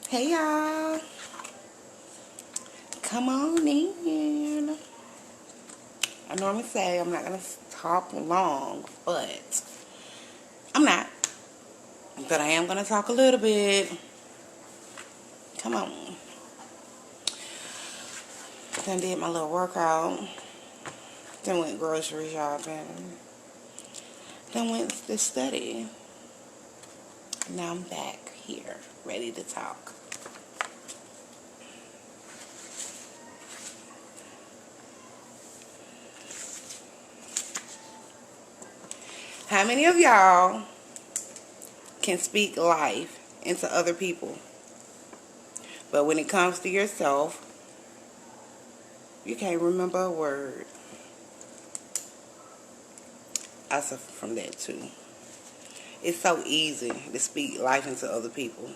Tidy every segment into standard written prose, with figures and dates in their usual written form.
Hey y'all, come on in. I normally say I'm not gonna talk long, but I'm not. But I am gonna talk a little bit. Come on. Then did my little workout. Then went grocery shopping. Then went to study. Now I'm back here, ready to talk. How many of y'all can speak life into other people, but when it comes to yourself, you can't remember a word? I suffer from that too. It's so easy to speak life into other people.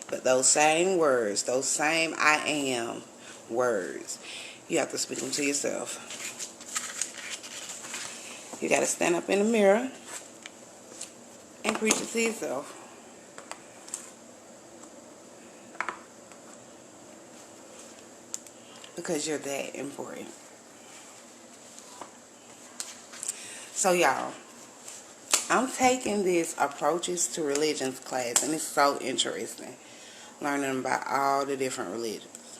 But those same words, those same I am words, you have to speak them to yourself. You got to stand up in the mirror and preach it to yourself. Because you're that important. So y'all, I'm taking this approaches to religions class, and it's so interesting learning about all the different religions.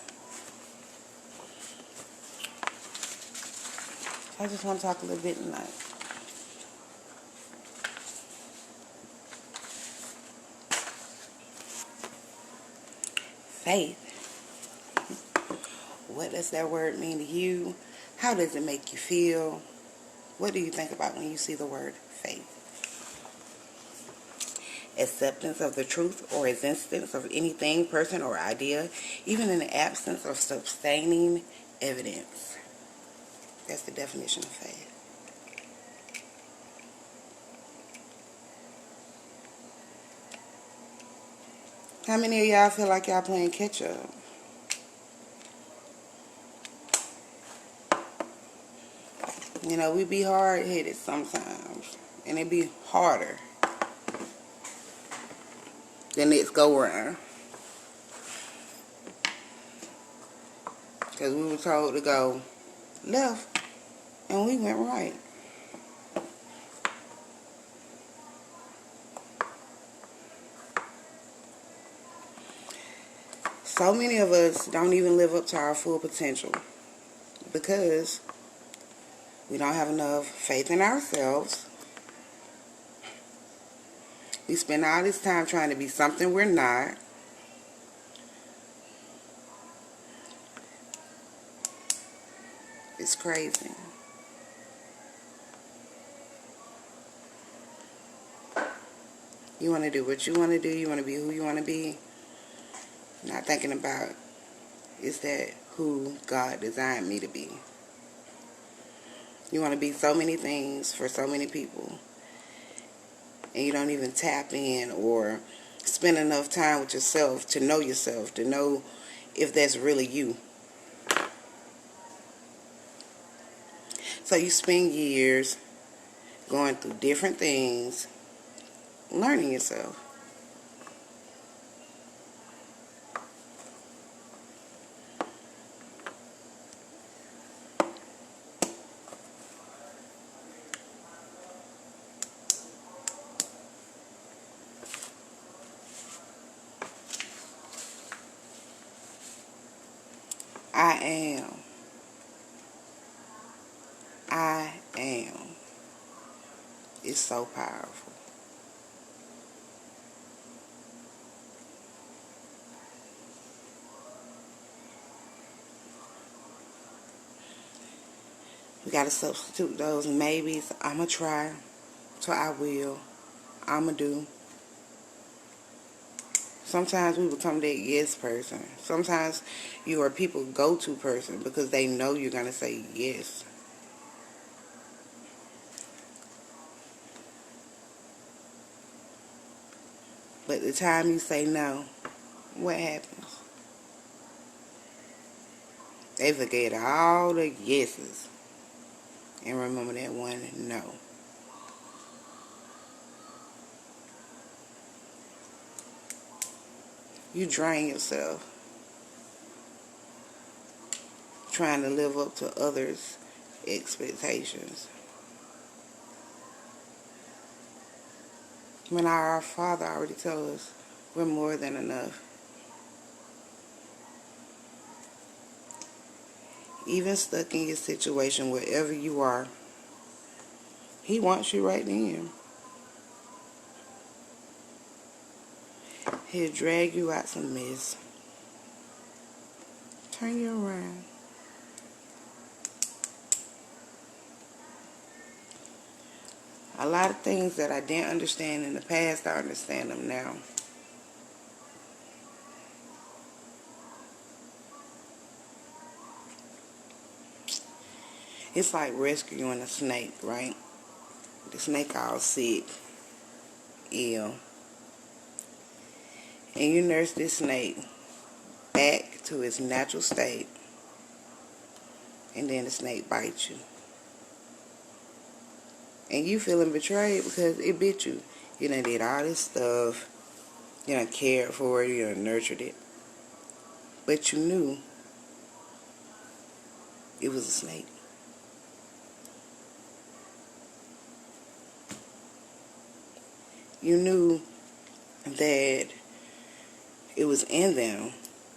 I just want to talk a little bit tonight. Faith. What does that word mean to you? How does it make you feel? What do you think about when you see the word faith? Acceptance of the truth or existence of anything, person, or idea, even in the absence of sustaining evidence. That's the definition of faith. How many of y'all feel like y'all playing catch up? You know, we be hard-headed sometimes, and it be harder the next go around. Because we were told to go left, and we went right. So many of us don't even live up to our full potential because we don't have enough faith in ourselves. We spend all this time trying to be something we're not. It's crazy. You want to do what you want to do. You want to be who you want to be. Not thinking about, is that who God designed me to be? You want to be so many things for so many people, and you don't even tap in or spend enough time with yourself, to know if that's really you. So you spend years going through different things, learning yourself. I am. I am. It's so powerful. We got to substitute those maybes. I'm going to try. So I will. I'm going to do. Sometimes we become that yes person. Sometimes you are people's go-to person because they know you're going to say yes. But the time you say no, what happens? They forget all the yeses and remember that one no. You drain yourself trying to live up to others' expectations. When our Father already told us we're more than enough. Even stuck in your situation, wherever you are, He wants you right then. He'll drag you out some mess. Turn you around. A lot of things that I didn't understand in the past, I understand them now. It's like rescuing a snake, right? The snake all sick, ill. And you nurse this snake back to its natural state. And then the snake bites you. And you feeling betrayed because it bit you. You done did all this stuff. You done cared for it. You done nurtured it. But you knew it was a snake. You knew that it was in them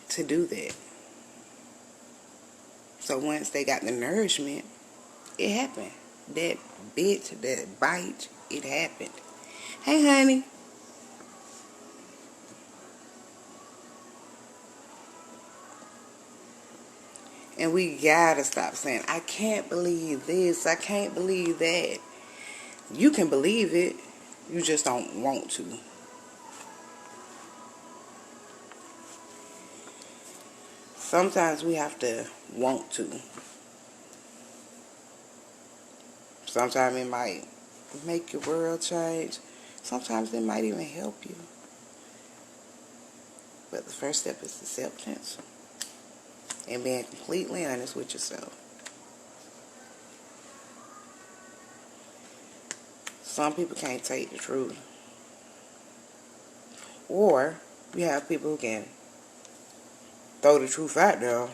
to do that. So once they got the nourishment, it happened. That bit, that bite, it happened. Hey, honey. And we gotta stop saying, I can't believe this, I can't believe that. You can believe it, you just don't want to. Sometimes we have to want to. Sometimes it might make your world change. Sometimes it might even help you. But the first step is acceptance and being completely honest with yourself. Some people can't take the truth. Or you have people who can throw the truth out there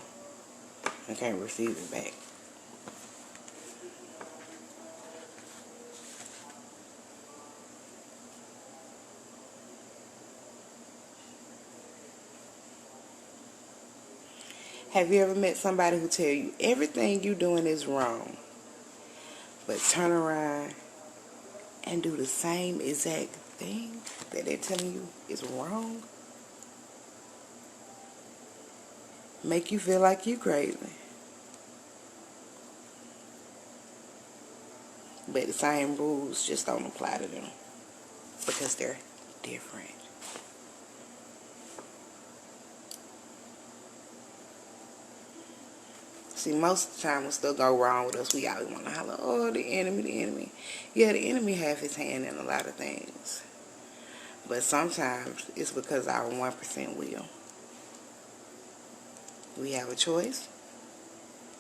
and can't receive it back. Have you ever met somebody who tell you everything you doing is wrong, but turn around and do the same exact thing that they're telling you is wrong? Make you feel like you crazy. But the same rules just don't apply to them because they're different. See, most of the time when stuff go wrong with us, we always want to holler, oh, the enemy, the enemy. Yeah, the enemy have his hand in a lot of things. But sometimes it's because our 1% will. We have a choice,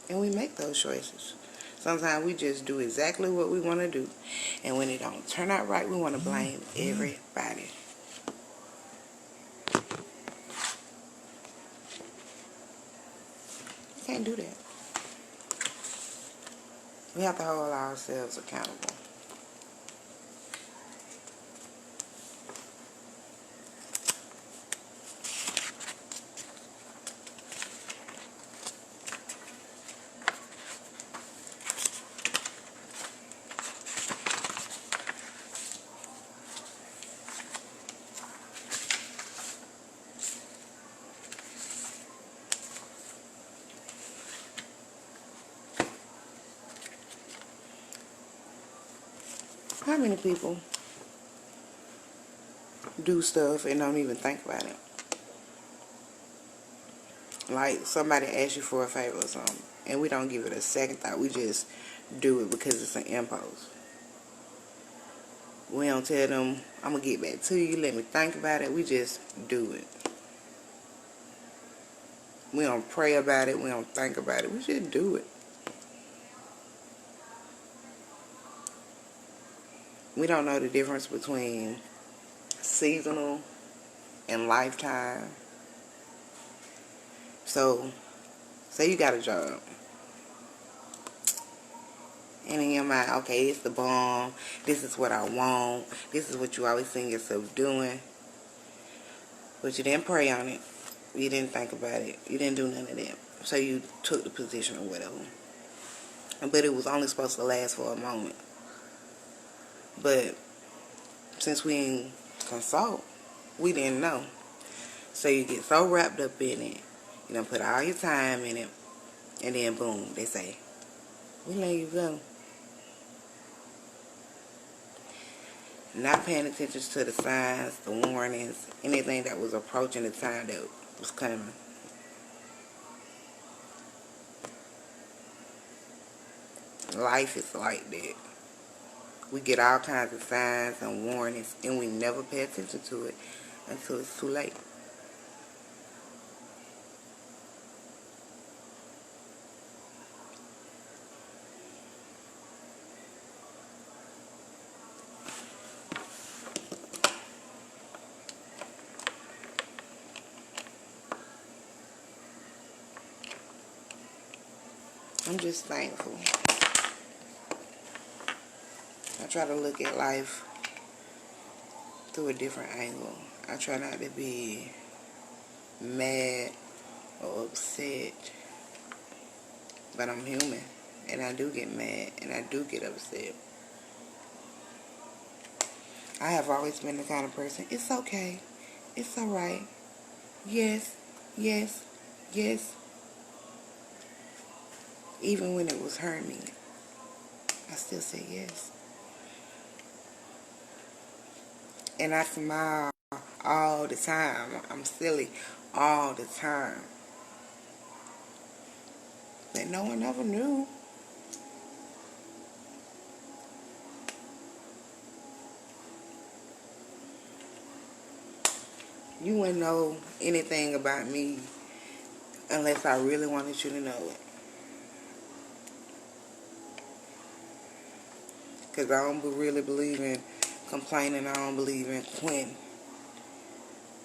and we make those choices. Sometimes we just do exactly what we want to do. And when it don't turn out right, we want to blame everybody. You can't do that. We have to hold ourselves accountable. How many people do stuff and don't even think about it? Like somebody asks you for a favor or something, and we don't give it a second thought. We just do it because it's an impulse. We don't tell them, I'm going to get back to you, let me think about it. We just do it. We don't pray about it. We don't think about it. We just do it. We don't know the difference between seasonal and lifetime. So, say you got a job. And in your mind, okay, it's the bomb. This is what I want. This is what you always seen yourself doing. But you didn't pray on it. You didn't think about it. You didn't do none of that. So you took the position or whatever. But it was only supposed to last for a moment. But since we didn't consult, we didn't know. So you get so wrapped up in it. You done put all your time in it. And then boom, they say, we let you go. Not paying attention to the signs, the warnings, anything that was approaching the time that was coming. Life is like that. We get all kinds of signs and warnings, and we never pay attention to it until it's too late. I'm just thankful. I try to look at life through a different angle. I try not to be mad or upset, but I'm human, and I do get mad, and I do get upset. I have always been the kind of person, it's okay, it's alright, yes, yes, yes. Even when it was hurting me, I still say yes. And I smile all the time. I'm silly all the time. But no one ever knew. You wouldn't know anything about me unless I really wanted you to know it. Because I don't really believe in complaining. I don't believe in quitting.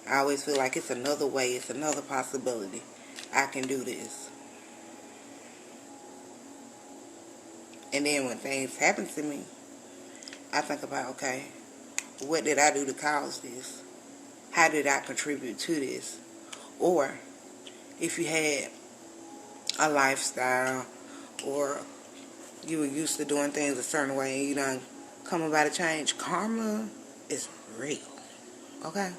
I always feel like it's another way. It's another possibility. I can do this. And then when things happen to me, I think about, okay, what did I do to cause this? How did I contribute to this? Or if you had a lifestyle or you were used to doing things a certain way and you done come about a change, karma is real. Okay?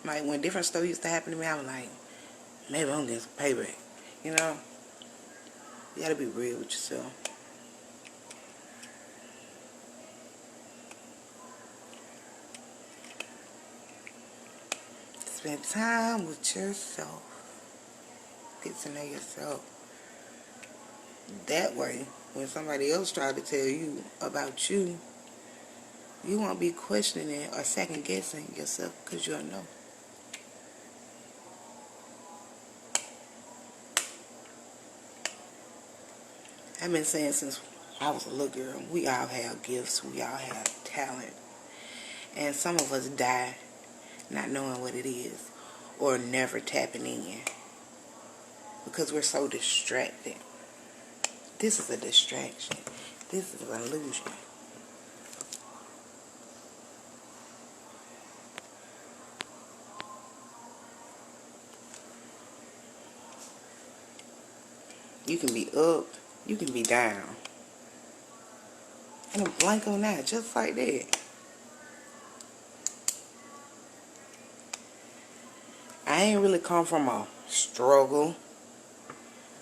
Like when different stuff used to happen to me, I was like, maybe I'm getting some payback. You know? You gotta be real with yourself. Spend time with yourself. Get to know yourself. That way, when somebody else tries to tell you about you, you won't be questioning or second guessing yourself because you'll know. I've been saying since I was a little girl, we all have gifts, we all have talent. And some of us die not knowing what it is or never tapping in because we're so distracted. This is a distraction. This is an illusion. You can be up, you can be down. And a blink on that, just like that. I ain't really come from a struggle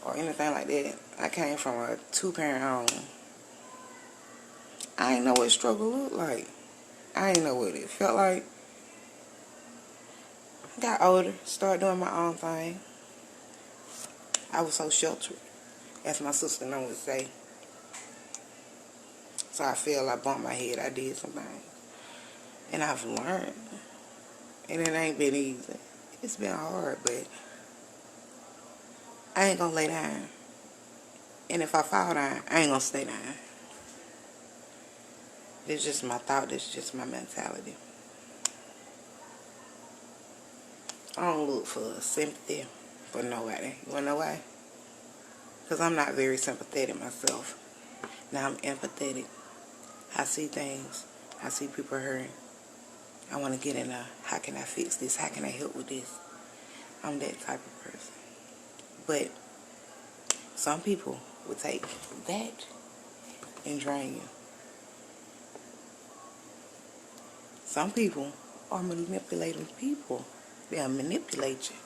or anything like that. I came from a two-parent home. I ain't know what struggle looked like. I ain't know what it felt like. Got older, started doing my own thing. I was so sheltered, as my sister would say. So I feel I bumped my head. I did something. And I've learned. And it ain't been easy. It's been hard, but I ain't gonna lay down. And if I fall down, I ain't gonna stay down. It's just my thought. It's just my mentality. I don't look for sympathy for nobody. You wanna know why? Because I'm not very sympathetic myself. Now I'm empathetic. I see things. I see people hurting. I want to get in there. How can I fix this? How can I help with this? I'm that type of person. But some people will take that and drain you. Some people are manipulating people. They'll manipulate you.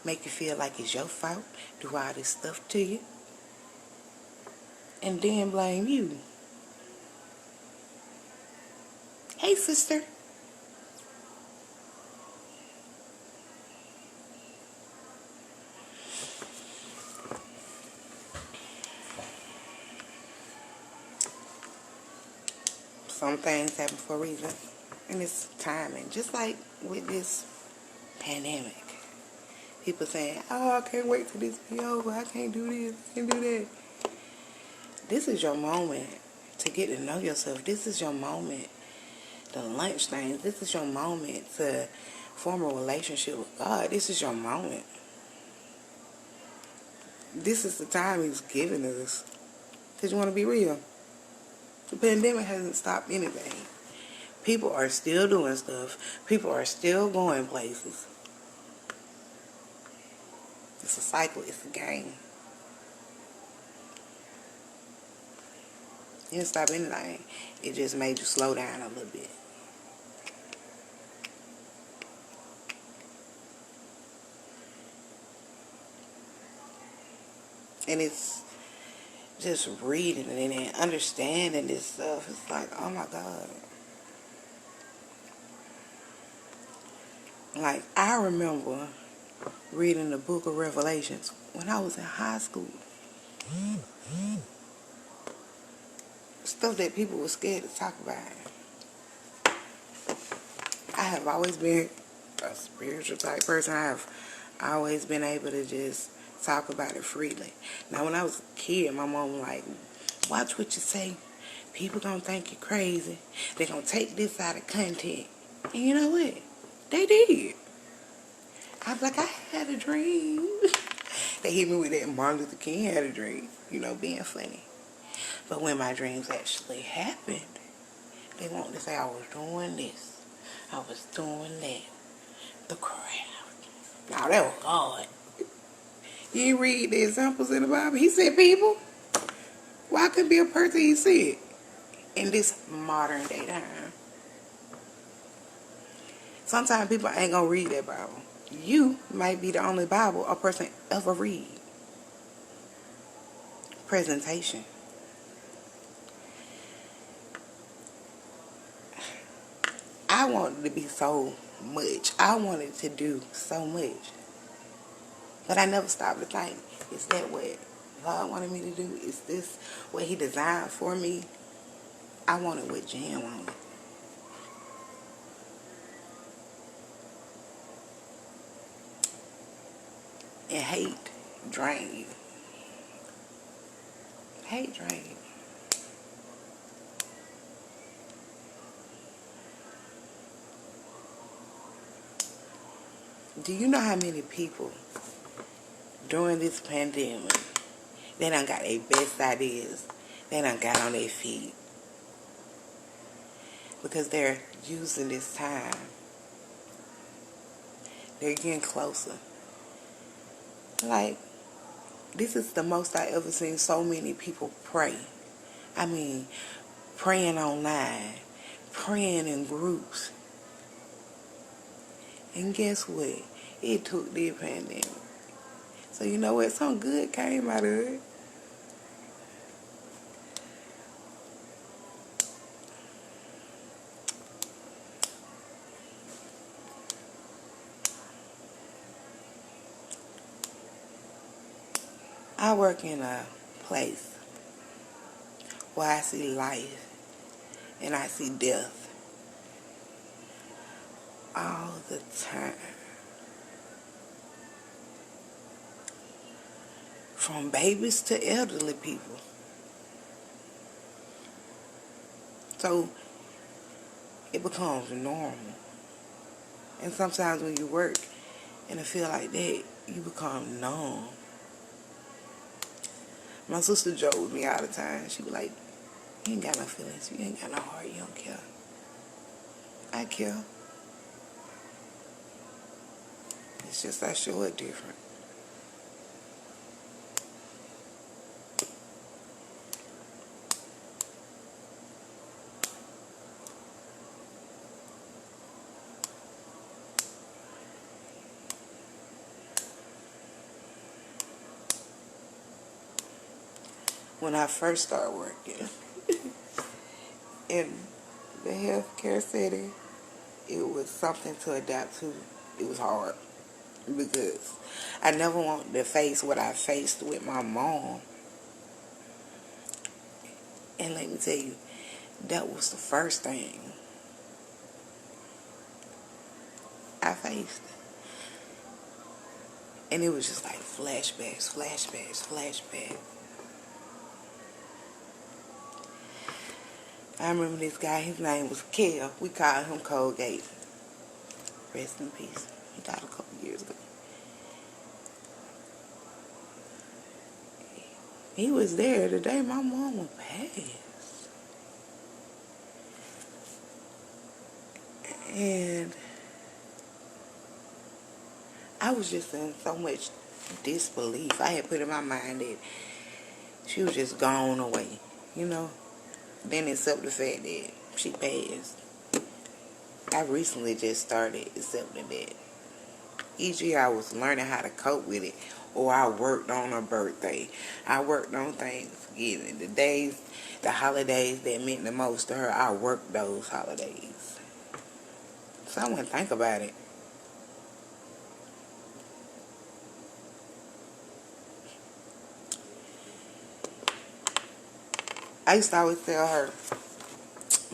Make you feel like it's your fault. Do all this stuff to you. And then blame you. Hey, sister. Some things happen for a reason. And it's timing. Just like with this pandemic. People saying, oh, I can't wait till this be over. I can't do this. I can't do that. This is your moment to get to know yourself. This is your moment. The lunch things. This is your moment to form a relationship with God. This is your moment. This is the time He's giving us. Because you want to be real. The pandemic hasn't stopped anything. People are still doing stuff. People are still going places. It's a cycle. It's a game. It didn't stop anything. It just made you slow down a little bit. And it's just reading it and understanding this stuff. It's like, oh my God. Like, I remember reading the book of Revelations when I was in high school. Stuff that people were scared to talk about. I have always been a spiritual type person. I have always been able to just talk about it freely. Now, when I was a kid, my mom was like, watch what you say. People gonna think you're crazy. They're gonna take this out of content. And you know what? They did. I was like, I had a dream. They hit me with that Martin Luther King had a dream. You know, being funny. But when my dreams actually happened, they want to say I was doing this. I was doing that. The craft. Now, that was God. You read the examples in the Bible. He said, people, why could be a person he said in this modern day time? Sometimes people ain't going to read that Bible. You might be the only Bible a person ever read. Presentation. I wanted to be so much. I wanted to do so much. But I never stopped to think, is that what God wanted me to do? Is this what He designed for me? I wanted what Jan wanted. And hate drain you. Hate drain you. Do you know how many people during this pandemic, they done got their best ideas, they done got on their feet because they're using this time. They're getting closer. Like, this is the most I ever seen so many people pray. I mean, praying online, praying in groups. And guess what? It took the pandemic. So you know what? Some good came out of it. I work in a place where I see life and I see death all the time. From babies to elderly people. So it becomes normal. And sometimes when you work, And to feel like that, you become numb. My sister joked with me all the time. She was like, you ain't got no feelings. You ain't got no heart. You don't care. I care. It's just I show it different. When I first started working in the healthcare setting, it was something to adapt to. It was hard because I never wanted to face what I faced with my mom. And let me tell you, that was the first thing I faced. And it was just like flashbacks, flashbacks, flashbacks. I remember this guy, his name was Kel. We called him Colgate. Rest in peace. He died a couple years ago. He was there the day my mama passed. And I was just in so much disbelief. I had put in my mind that she was just gone away, you know. Then accept the fact that she passed. I recently just started accepting that. Each year I was learning how to cope with it. Or I worked on her birthday. I worked on Thanksgiving. The days, the holidays that meant the most to her, I worked those holidays. So I wouldn't think about it. I used to always tell her,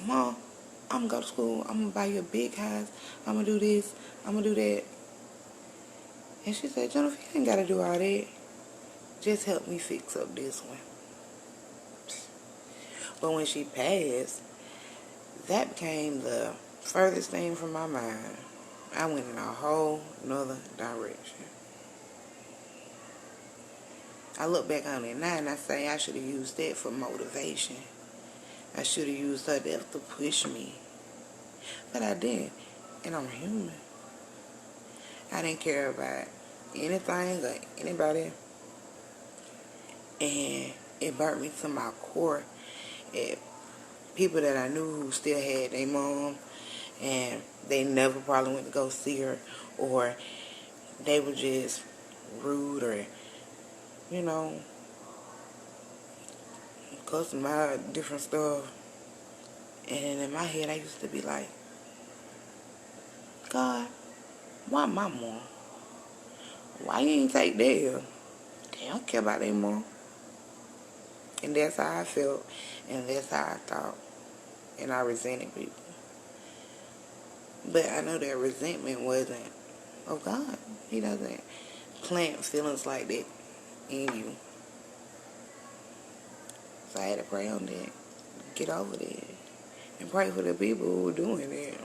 Mom, I'm going to go to school. I'm going to buy you a big house. I'm going to do this. I'm going to do that. And she said, Jennifer, you ain't got to do all that. Just help me fix up this one. But when she passed, that became the furthest thing from my mind. I went in a whole nother direction. I look back on it now and I say I should have used that for motivation. I should have used her death to push me. But I didn't. And I'm human. I didn't care about anything or anybody. And it burnt me to my core. People that I knew who still had their mom and they never probably went to go see her, or they were just rude, or, you know, cussing out different stuff. And in my head I used to be like, God, why my mom? Why you ain't take them? They don't care about their mom. And that's how I felt, and that's how I thought. And I resented people. But I know that resentment wasn't of God. He doesn't plant feelings like that in you. So I had to pray on that. Get over that. And pray for the people who were doing that.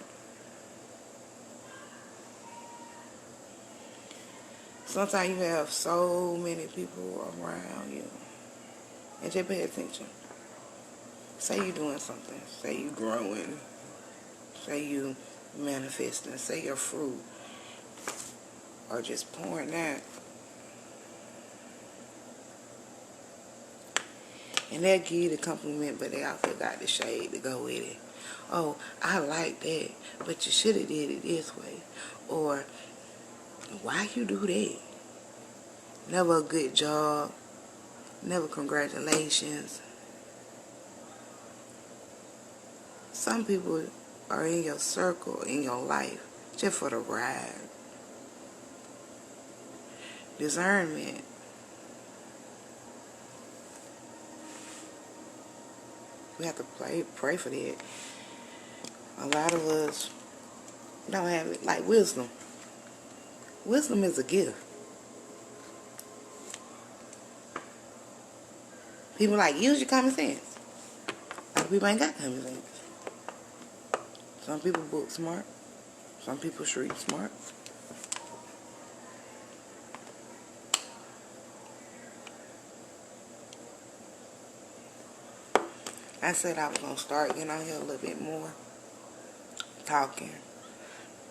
Sometimes you have so many people around you. And just pay attention. Say you're doing something. Say you're growing. Say you manifesting. Say your fruit. Or just pouring out. And they'll give you the compliment, but they also got the shade to go with it. Oh, I like that, but you should have did it this way. Or, why you do that? Never a good job. Never congratulations. Some people are in your circle, in your life, just for the ride. Discernment. We have to pray for that. A lot of us don't have it. Like wisdom. Wisdom is a gift. People like, use your common sense. Other people ain't got common sense. Some people book smart. Some people street smart. I said I was going to start getting on here a little bit more, talking,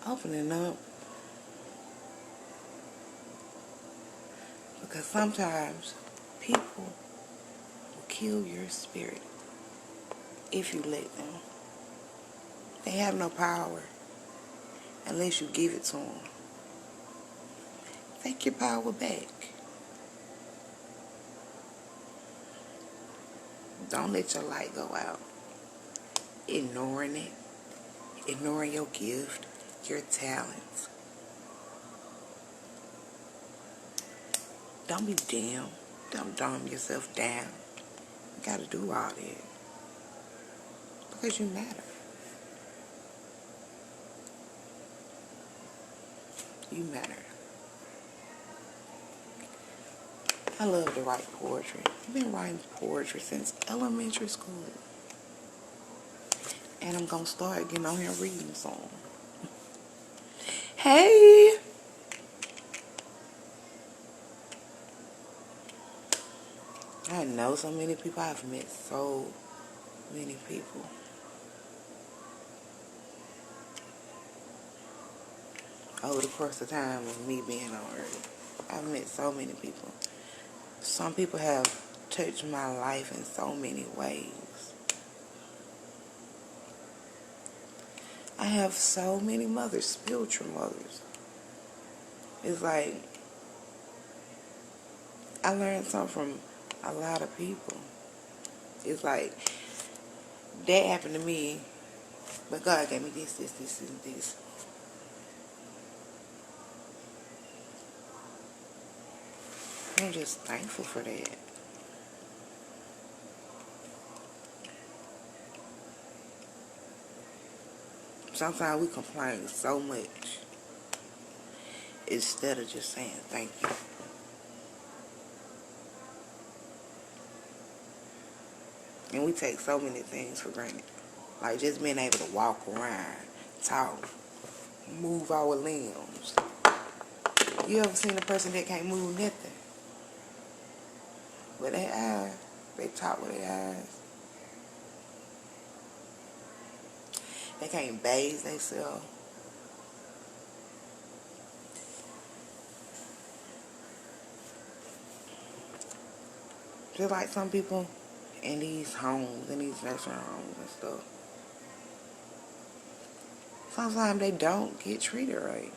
opening up. Because sometimes people will kill your spirit if you let them. They have no power unless you give it to them. Take your power back. Don't let your light go out. Ignoring it. Ignoring your gift, your talents. Don't be dumb. Don't dumb yourself down. You gotta do all that. Because you matter. You matter. I love to write poetry. I've been writing poetry since elementary school. And I'm going to start getting on here reading some. Hey! I know so many people. I've met so many people. Over the course of time of me being on Earth, I've met so many people. Some people have touched my life in so many ways. I have so many mothers, spiritual mothers. It's like I learned something from a lot of people. It's like that happened to me, but God gave me this, and this. I'm just thankful for that. Sometimes we complain so much instead of just saying thank you. And we take so many things for granted. Like just being able to walk around, talk, move our limbs. You ever seen a person that can't move nothing? With their eyes, they talk with their eyes. They can't bathe themselves. Just like some people in these homes, in these nursing homes and stuff. Sometimes they don't get treated right.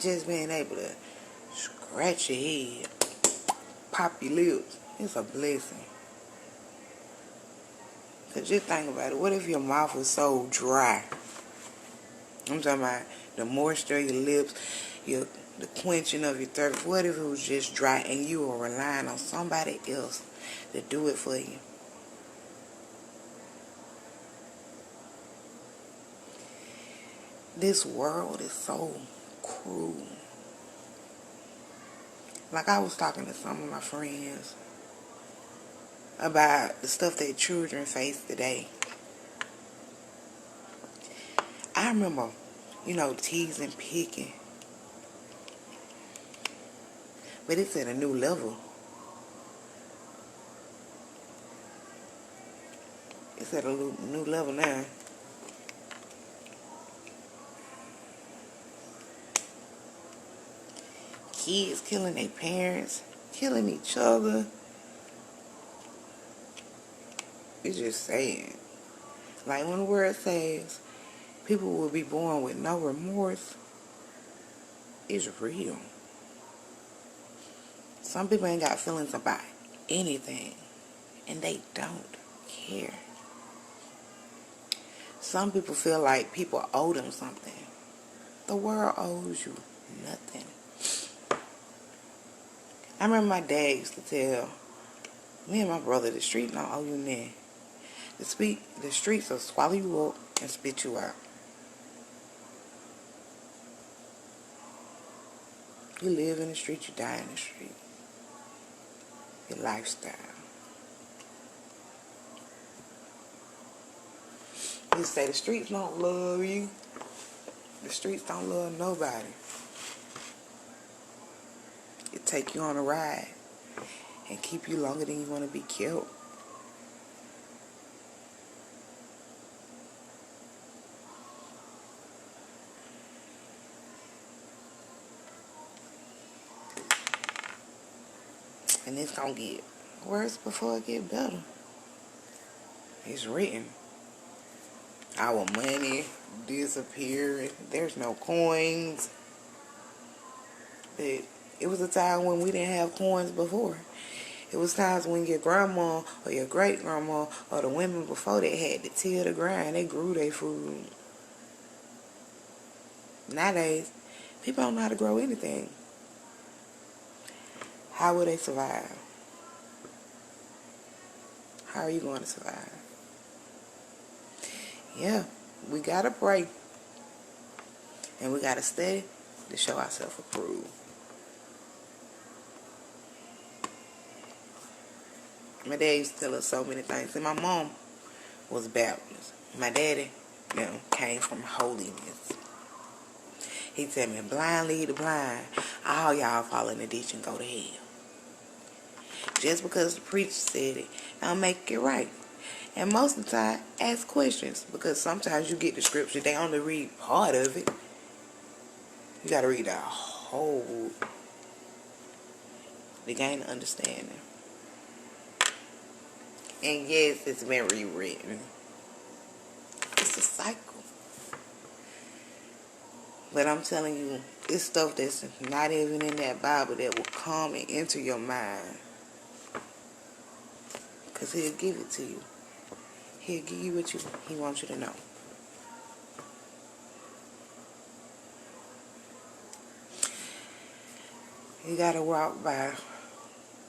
Just being able to scratch your head, pop your lips, it's a blessing. Cause just think about it. What if your mouth was so dry? I'm talking about the moisture of your lips, the quenching of your thirst. What if it was just dry and you were relying on somebody else to do it for you? This world is so cruel. Like I was talking to some of my friends about the stuff that children face today. I remember, teasing, picking. But it's at a new level. It's at a new level now. Kids killing their parents, killing each other. It's just sad. Like when the word says people will be born with no remorse, it's real. Some people ain't got feelings about anything, and they don't care. Some people feel like people owe them something. The world owes you nothing. I remember my dad used to tell me and my brother, the street don't owe you nothing. The streets will swallow you up and spit you out. You live in the street, you die in the street. Your lifestyle. You say the streets don't love you. The streets don't love nobody. It take you on a ride and keep you longer than you want to be killed. And it's gonna get worse before it get better. It's written. Our money disappearing. There's no coins. But it was a time when we didn't have coins before. It was times when your grandma or your great grandma or the women before that had to till the ground. They grew their food. Nowadays, people don't know how to grow anything. How will they survive? How are you going to survive? Yeah, we gotta pray. And we gotta study to show ourselves approved. My dad used to tell us so many things. And my mom was Baptist. My daddy, came from holiness. He said, "Man, blind lead the blind. All y'all fall in the ditch and go to hell." Just because the preacher said it, don't make it right. And most of the time, ask questions. Because sometimes you get the scripture, they only read part of it. You got to read the whole to gain an understanding. And yes, it's been rewritten. It's a cycle. But I'm telling you, it's stuff that's not even in that Bible that will come and enter your mind. Because he'll give it to you. He'll give you what he wants you to know. You got to walk by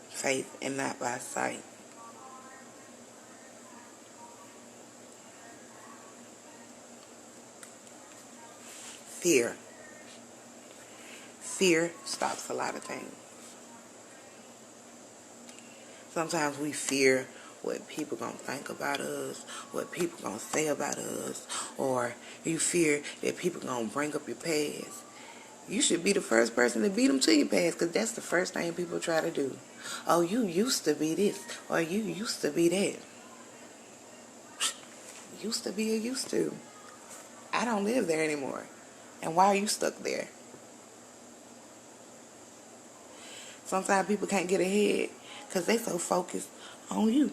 faith and not by sight. Fear. Fear stops a lot of things. Sometimes we fear what people gonna think about us, what people gonna say about us, or you fear that people gonna bring up your past. You should be the first person to beat them to your past, because that's the first thing people try to do. Oh, you used to be this, or you used to be that. Used to be or used to. I don't live there anymore. And why are you stuck there? Sometimes people can't get ahead because they so focused on you.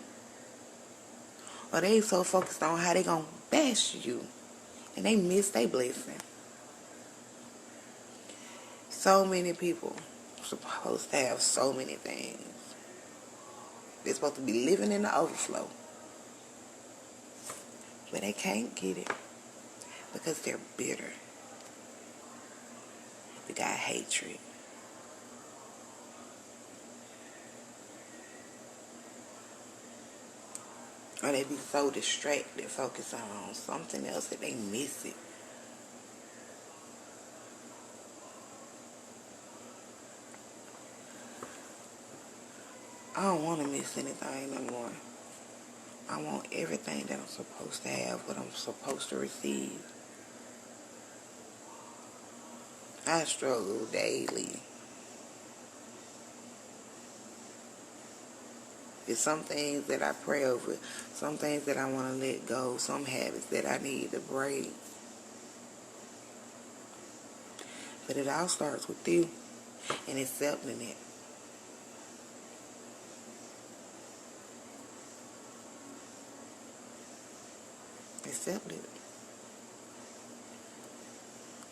Or they so focused on how they gonna bash you. And they miss their blessing. So many people supposed to have so many things. They're supposed to be living in the overflow. But they can't get it because they're bitter. They got hatred. Or they be so distracted, focusing on something else that they miss it. I don't want to miss anything no more. I want everything that I'm supposed to have, what I'm supposed to receive. I struggle daily. There's some things that I pray over, some things that I want to let go, some habits that I need to break. But it all starts with you and accepting it. Accept it.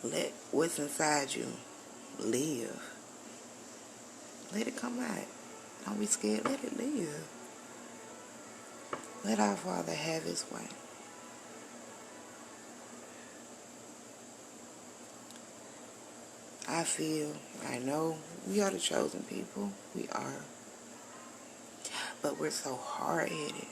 Let what's inside you live. Let it come out. Don't be scared. Let it live. Let our Father have his way. I know we are the chosen people. We are. But we're so hard-headed.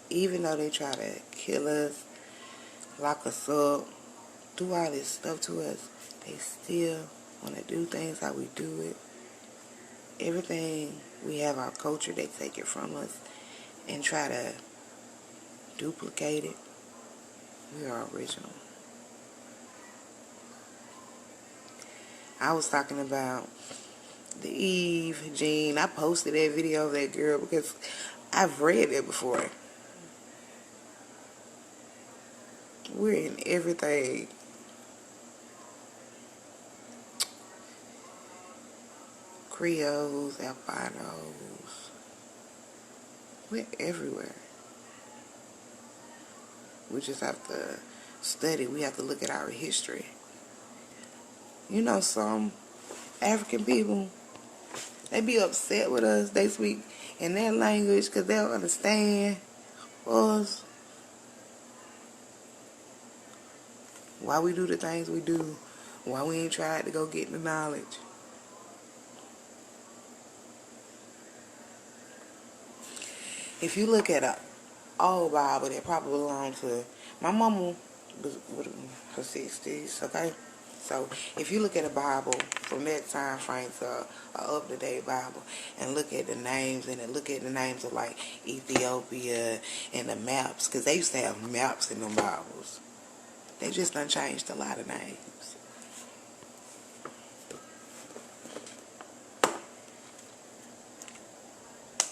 Even though they try to kill us, lock us up, do all this stuff to us, they still want to do things how we do it. Everything we have, our culture, they take it from us. and try to duplicate it. We are original. I was talking about the Eve Jean. I posted that video of that girl because I've read it before. We're in everything. Creoles, albinos. We're everywhere. We just have to study. We have to look at our history. You know, some African people, they be upset with us. They speak in their language because they don't understand us. Why we do the things we do. Why we ain't tried to go get the knowledge. If you look at an old Bible that probably belonged to my mama was her 60s, okay? So if you look at a Bible from that time frame to a up-to-date Bible and look at the names and then look at the names of like Ethiopia and the maps, because they used to have maps in them Bibles. They just done changed a lot of names.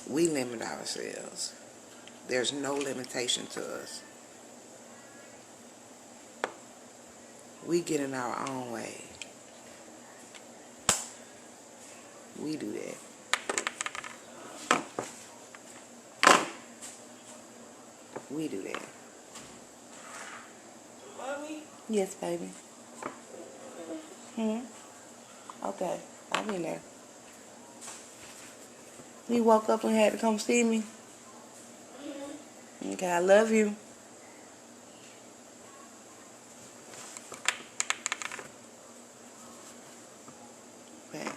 We limit ourselves. There's no limitation to us. We get in our own way. We do that. We do that. Mommy? Yes, baby. Okay, I'm in there. You woke up and had to come see me? Okay, I love you. But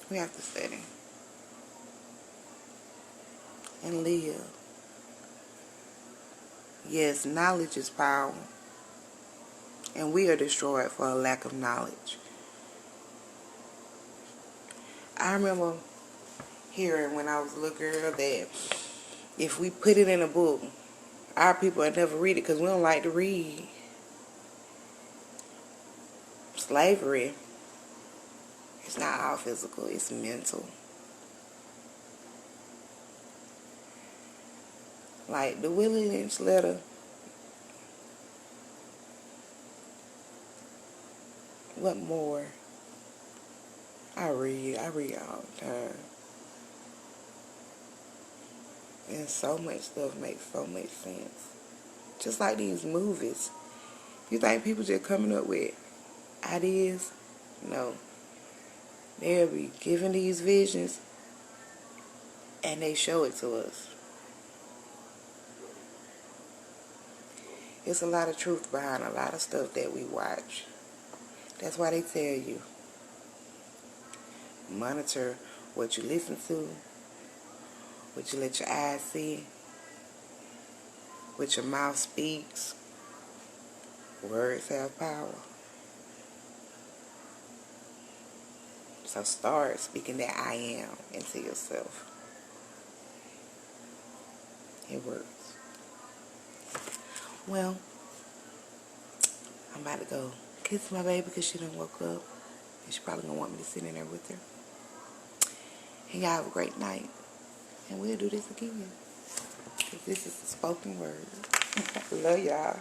we have to study and live. Yes, knowledge is power. And we are destroyed for a lack of knowledge. I remember hearing when I was a little girl that if we put it in a book, our people would never read it because we don't like to read. Slavery, it's not all physical, it's mental. Like the Willie Lynch letter. What more? I read all the time. And so much stuff makes so much sense. Just like these movies. You think people just coming up with ideas? No. They'll be given these visions and they show it to us. There's a lot of truth behind a lot of stuff that we watch. That's why they tell you, monitor what you listen to, what you let your eyes see, what your mouth speaks. Words have power. So start speaking that I am into yourself. It works. Well, I'm about to go kiss my baby because she done woke up. And she probably gonna want me to sit in there with her. And y'all have a great night. And we'll do this again. This is the spoken word. Love y'all.